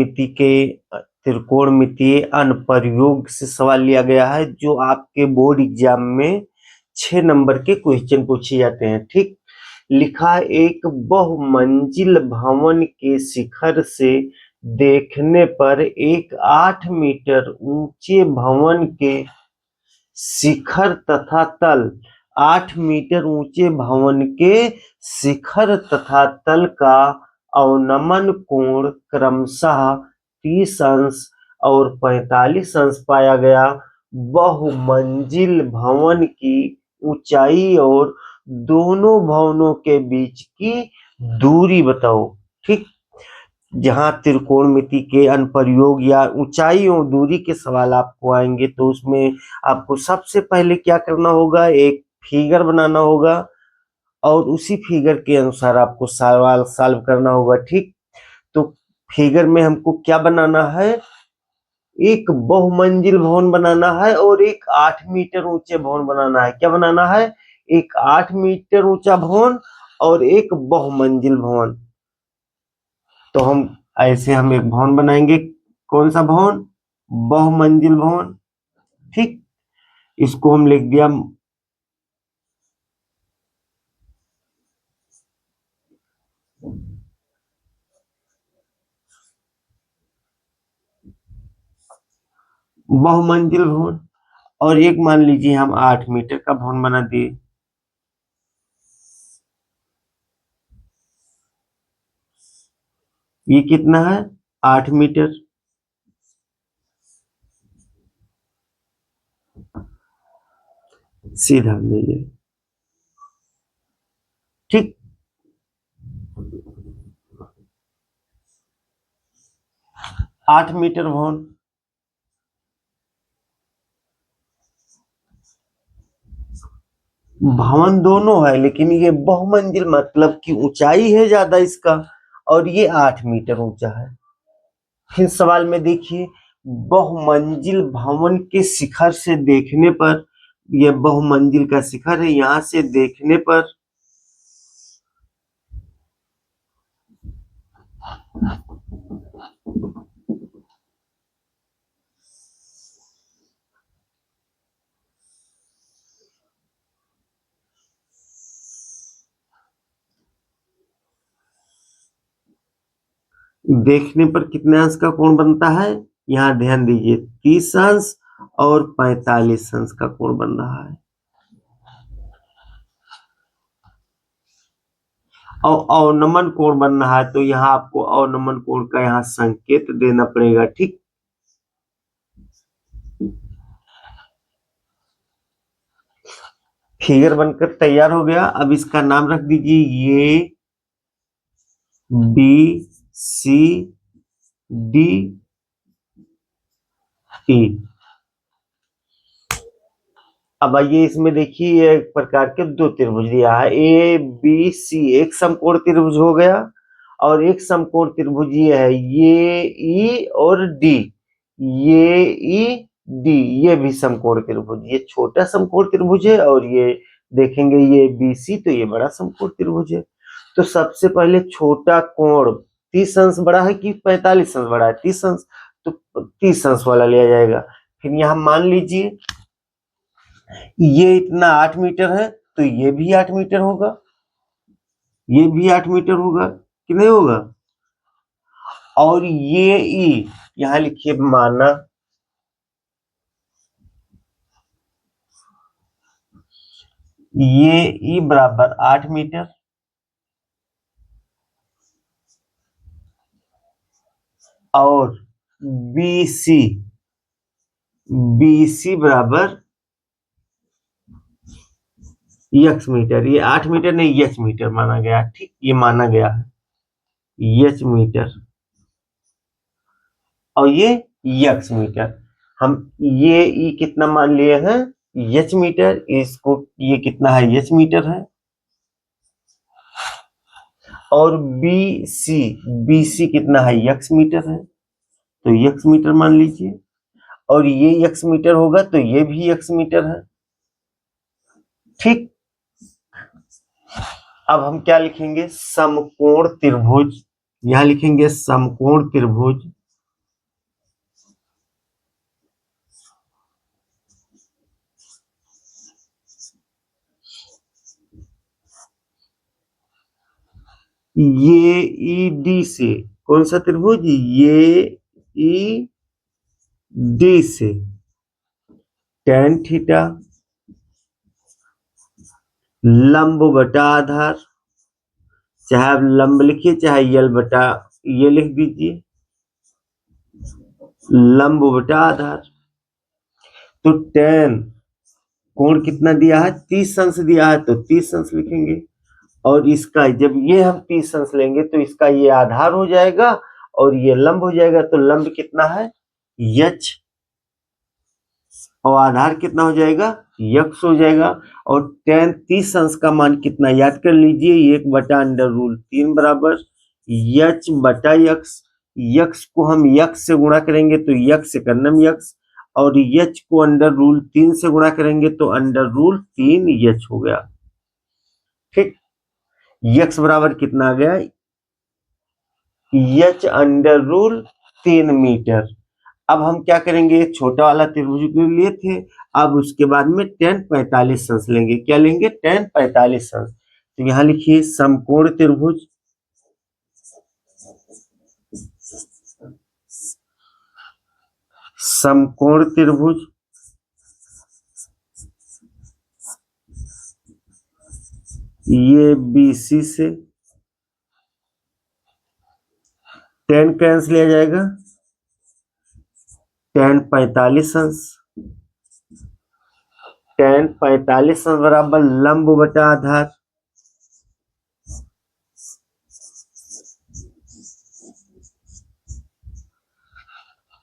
त्रिकोणमितीय अनुप्रयोग से सवाल लिया गया है, जो आपके बोर्ड एग्जाम में 6 नंबर के क्वेश्चन पूछे जाते हैं। ठीक, लिखा है, एक बहुमंजिल भवन के शिखर से देखने पर एक 8 मीटर ऊंचे भवन के शिखर तथा तल 8 मीटर ऊंचे भवन के शिखर तथा तल का अवनमन कोण क्रमशः 30 अंश और 45 अंश पाया गया। बहुमंजिल भवन की ऊंचाई और दोनों भवनों के बीच की दूरी बताओ। ठीक, जहां त्रिकोणमिति के अनुप्रयोग या ऊंचाई और दूरी के सवाल आपको आएंगे तो उसमें आपको सबसे पहले क्या करना होगा, एक फिगर बनाना होगा और उसी फिगर के अनुसार आपको सवाल सॉल्व करना होगा। ठीक, तो फिगर में हमको क्या बनाना है, एक बहुमंजिल भवन बनाना है और एक 8 मीटर ऊंचे भवन बनाना है। क्या बनाना है, एक 8 मीटर ऊंचा भवन और एक बहुमंजिल भवन। तो हम एक भवन बनाएंगे। कौन सा भवन, बहुमंजिल भवन। ठीक, इसको हम लिख दिया बहुमंजिल भवन, और एक मान लीजिए हम 8 मीटर का भवन बना दिए। ये कितना है, 8 मीटर। सीधा लीजिए। ठीक, आठ मीटर भवन। भवन दोनों है लेकिन ये बहुमंजिल मतलब कि ऊंचाई है ज्यादा इसका, और ये 8 मीटर ऊंचा है। फिर सवाल में देखिए, बहुमंजिल भवन के शिखर से देखने पर, यह बहुमंजिल का शिखर है, यहां से देखने पर देखने पर कितने अंश का कोण बनता है, यहां ध्यान दीजिए 30 अंश और 45 अंश का कोण बन रहा है। और अवनमन कोण बन रहा है तो यहाँ आपको अवनमन कोण का यहाँ संकेत देना पड़ेगा। ठीक, फिगर बनकर तैयार हो गया। अब इसका नाम रख दीजिए, ये बी सी डी ई। अब आइए इसमें देखिए, एक प्रकार के दो त्रिभुज दिया है, ए बी सी, एक समकोण त्रिभुज हो गया, और एक समकोण त्रिभुज ये है, ये ई और डी, ये ई डी, ये भी समकोण त्रिभुज। ये छोटा समकोण त्रिभुज है और ये देखेंगे ये बी सी, तो ये बड़ा समकोण त्रिभुज है। तो सबसे पहले छोटा कोण 30 अंश बड़ा है कि 45 अंश बड़ा है, 30 अंश, तो 30 अंश वाला लिया जाएगा। फिर यहां मान लीजिए ये इतना 8 मीटर है तो ये भी 8 मीटर होगा, ये भी 8 मीटर होगा कि नहीं होगा। और ये ई यहां लिखिए, माना ये ई बराबर 8 मीटर और बी सी बराबर यक्स मीटर। ये 8 मीटर नहीं, यच मीटर माना गया। ठीक, ये माना गया है यच मीटर और ये यक्स मीटर। हम ये ई कितना मान लिए हैं, यच मीटर, इसको ये कितना है, यच मीटर है। और बी सी कितना है, यक्स मीटर है, तो यक्स मीटर मान लीजिए। और ये यक्स मीटर होगा तो ये भी यक्स मीटर है। ठीक, अब हम क्या लिखेंगे, समकोण त्रिभुज। यहां लिखेंगे समकोण त्रिभुज ये ई डी से, कौन सा त्रिभुज, ये ई डी से tan थीटा लंब बटा आधार, चाहे आप लंब लिखिए चाहे यल बटा ये लिख दीजिए, लंब बटा आधार। तो tan कोण कितना दिया है, 30 अंश दिया है, तो 30 अंश लिखेंगे। और इसका जब ये हम 30 अंश लेंगे तो इसका ये आधार हो जाएगा और ये लंब हो जाएगा। तो लंब कितना है, यच, और आधार कितना हो जाएगा, यक्स हो जाएगा। और tan 30 अंश का मान कितना याद कर लीजिए, 1/√3 बराबर यच बटा यक्स। यक्स को हम यक्स से गुणा करेंगे तो यक्स से कर्णम यक्स, और यच को √3 से गुणा करेंगे तो √3 यच हो गया। ठीक, यक्स बराबर कितना आ गया, यच √3 मीटर। अब हम क्या करेंगे, छोटा वाला त्रिभुज के लिए थे, अब उसके बाद में tan 45 अंश लेंगे। क्या लेंगे, tan 45 अंश। तो यहां लिखिए समकोण त्रिभुज, समकोण त्रिभुज ये BC से tan कैंसिल लिया जाएगा, tan 45 अंश, tan 45 अंश बराबर लंब बटा आधार,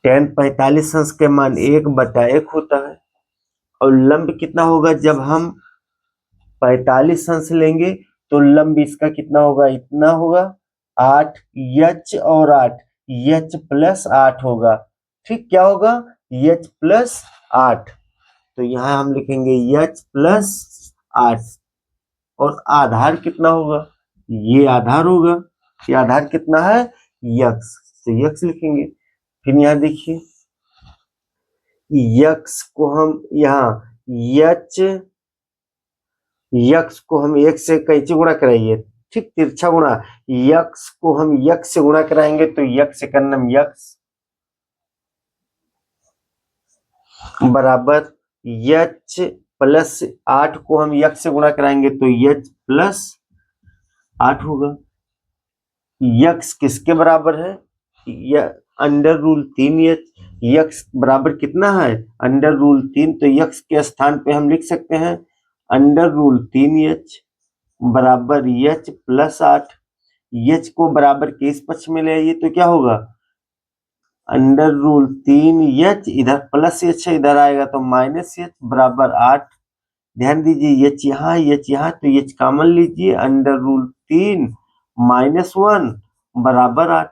tan 45 अंश के मान 1/1 होता है। और लंब कितना होगा, जब हम 45 अंश लेंगे तो लंब इसका कितना होगा, इतना होगा 8, यच और 8, यच प्लस 8 होगा। ठीक, क्या होगा, यच प्लस 8। तो यहां हम लिखेंगे यच प्लस 8। और आधार कितना होगा, ये आधार होगा, ये आधार कितना है, यक्स, तो यक्स लिखेंगे। फिर यहां देखिए यक्स को हम यहाँ यच, यक्स को हम एक से कैसे गुणा कराइए, ठीक, तिरछा गुणा। यक्स को हम यक्स से गुणा कराएंगे तो यक्स से कर्णम यक्स बराबर यच प्लस 8 को हम यक्स से गुणा कराएंगे तो यच प्लस 8 होगा। यक्स किसके बराबर है, √3 यच। यक्स बराबर कितना है, √3। तो यक्स के स्थान पे हम लिख सकते हैं √3 यच बराबर यच प्लस 8। यच को बराबर के इस पक्ष में ले आइए तो क्या होगा, √3 यच, इधर प्लस एच है, इधर आएगा तो माइनस एच बराबर 8। ध्यान दीजिए एच यहाँ, एच यहाँ, तो एच कॉमन लीजिए, √3 -1 बराबर 8।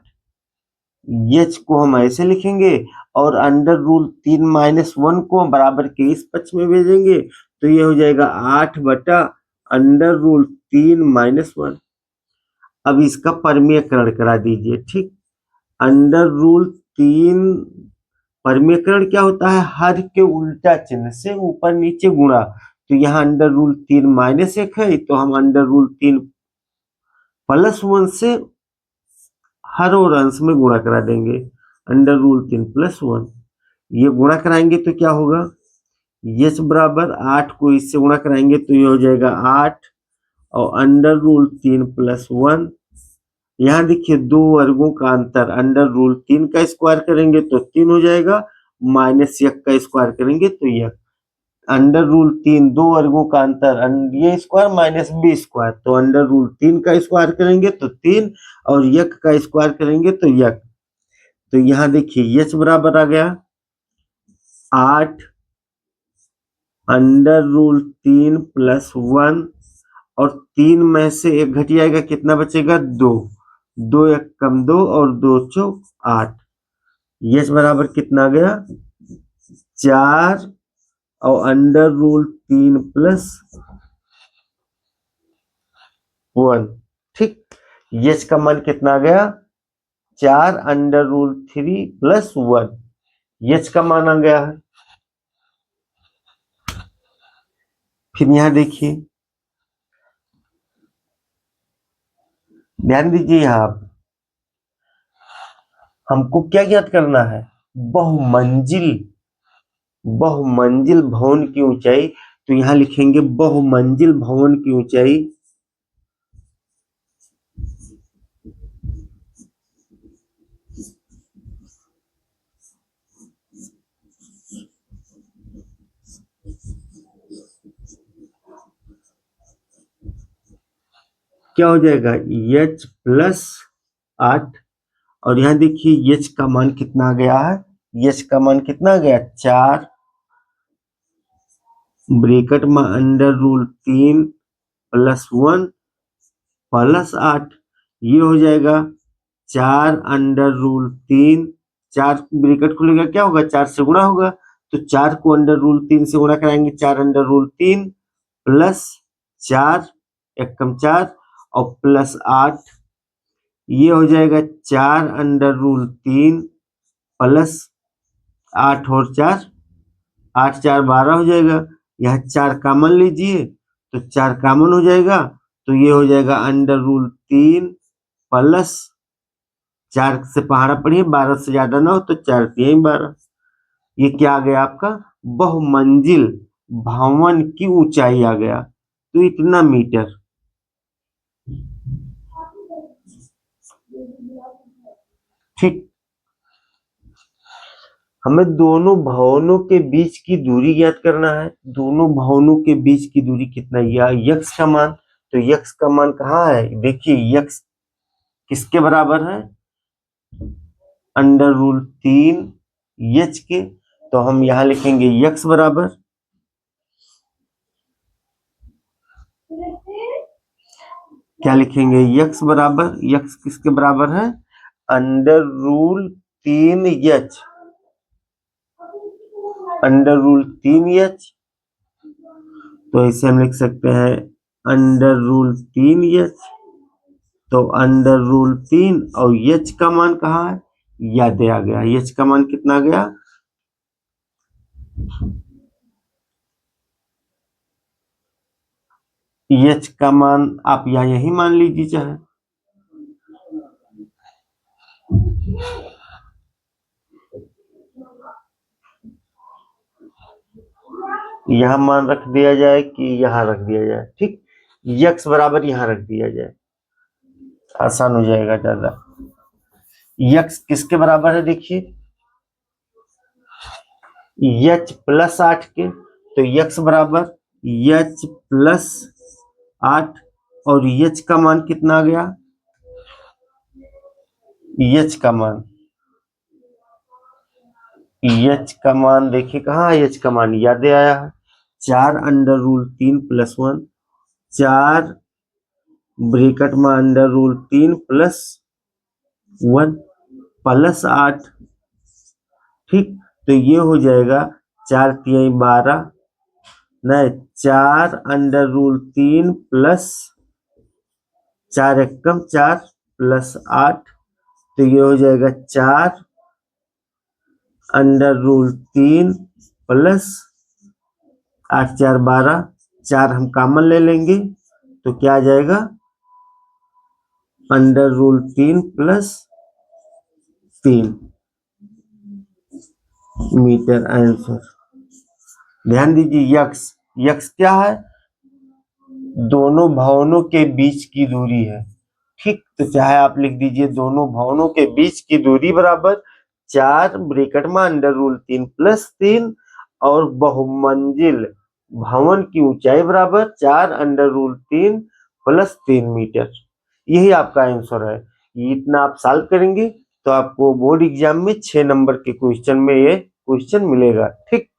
एच को हम ऐसे लिखेंगे और √3 -1 को बराबर के इस पक्ष में भेजेंगे तो ये हो जाएगा 8/√3 -1। अब इसका परमीयकरण करा दीजिए। ठीक, √3 परमीयकरण क्या होता है, हर के उल्टा चिन्ह से ऊपर नीचे गुणा। तो यहाँ √3 -1 है तो हम √3 +1 से हर और अंश में गुणा करा देंगे, √3 +1। ये गुणा कराएंगे तो क्या होगा, यच बराबर 8 को इससे गुणा कराएंगे तो ये हो जाएगा 8 और √3 +1। यहाँ देखिए दो वर्गों का अंतर, √3 का स्क्वायर करेंगे तो 3 हो जाएगा, -1 का स्क्वायर करेंगे तो 1। √3 दो वर्गों का अंतर, ये स्क्वायर माइनस बी स्क्वायर, तो √3 का स्क्वायर करेंगे तो 3 और 1 का स्क्वायर करेंगे तो 1। तो यहाँ देखिए यच बराबर आ गया 8 √3 +1 और 3 में से 1 घट जाएगा, कितना बचेगा 2, 2 1 कम 2 और 2 चौक 8। यच बराबर कितना आ गया 4 और √3 +1। ठीक, यच का मान कितना आ गया 4 √3 +1, यच का मान आ गया है। फिर यहां देखिए ध्यान दीजिए यहाँ पे हमको क्या ज्ञात करना है, बहुमंजिल बहुमंजिल भवन की ऊंचाई। तो यहाँ लिखेंगे बहुमंजिल भवन की ऊंचाई क्या हो जाएगा, h प्लस 8। और यहाँ देखिए h का मान कितना आ गया है, h का मान कितना आ गया, 4 ब्रैकेट में अंडर रूल 3 प्लस 1 प्लस 8, ये हो जाएगा 4 अंडर रूल 3, 4 ब्रैकेट खुलेगा क्या होगा, 4 से गुणा होगा, तो 4 को अंडर रूल 3 से गुणा कराएंगे, 4 अंडर रूल 3 प्लस 4 एक कम 4 और प्लस 8, ये हो जाएगा 4 अंडर रूल 3 प्लस 8 और 4, 8 4 12 हो जाएगा। यहाँ 4 कॉमन लीजिए तो 4 कॉमन हो जाएगा, तो ये हो जाएगा अंडर रूल 3 प्लस 4 से पहाड़ा पढ़िए 12 से ज्यादा ना हो तो 4 3 12। ये क्या आ गया आपका, बहुमंजिल भवन की ऊंचाई आ गया, तो इतना मीटर। ठीक, हमें दोनों भवनों के बीच की दूरी ज्ञात करना है। दोनों भवनों के बीच की दूरी कितना, या यक्स का मान, तो यक्स का मान कहाँ है, देखिए यक्स किसके बराबर है, अंडर रूल 3 एच के। तो हम यहाँ लिखेंगे यक्स बराबर, क्या लिखेंगे, यक्स बराबर, यक्स किसके बराबर है, under rule 3 H, under rule 3 H. तो इसे हम लिख सकते हैं अंडर रूल 3 एच। तो अंडर रूल 3 और एच का मान कहाँ है, याद आ गया, एच का मान कितना गया, एच का मान आप यहाँ यही मान लीजिए चाहे, यहाँ मान रख दिया जाए कि यहाँ रख दिया जाए, ठीक, यक्स बराबर यहाँ रख दिया जाए, आसान हो जाएगा ज्यादा। यक्स किसके बराबर है, देखिए एच प्लस 8 के, तो यक्स बराबर एच प्लस 8 और एच का मान कितना आ गया, एच का मान, एच का मान देखिए कहाँ है, एच का मान याद आया है, 4 अंडर रूल 3 प्लस 1, 4 ब्रैकेट में अंडर रूल 3 प्लस 1 प्लस 8, ठीक, तो ये हो जाएगा 4 3 12, नहीं 4 अंडर रूल 3 प्लस 4 एकम 4 प्लस 8, तो ये हो जाएगा 4 अंडर रूल 3 प्लस 8 4 12, 4 हम कॉमन ले लेंगे तो क्या आ जाएगा, under rule 3 plus 3 metre answer. ध्यान दीजिए यक्स, यक्स क्या है, दोनों भवनों के बीच की दूरी है, ठीक, तो चाहे आप लिख दीजिए दोनों भवनों के बीच की दूरी बराबर 4 ब्रैकेट में अंडर रूल 3 प्लस 3 और बहुमंजिल भवन की ऊंचाई बराबर 4 अंडर रूल 3 प्लस 3 मीटर। यही आपका आंसर है। इतना आप सॉल्व करेंगे तो आपको बोर्ड एग्जाम में 6 नंबर के क्वेश्चन में ये क्वेश्चन मिलेगा, ठीक।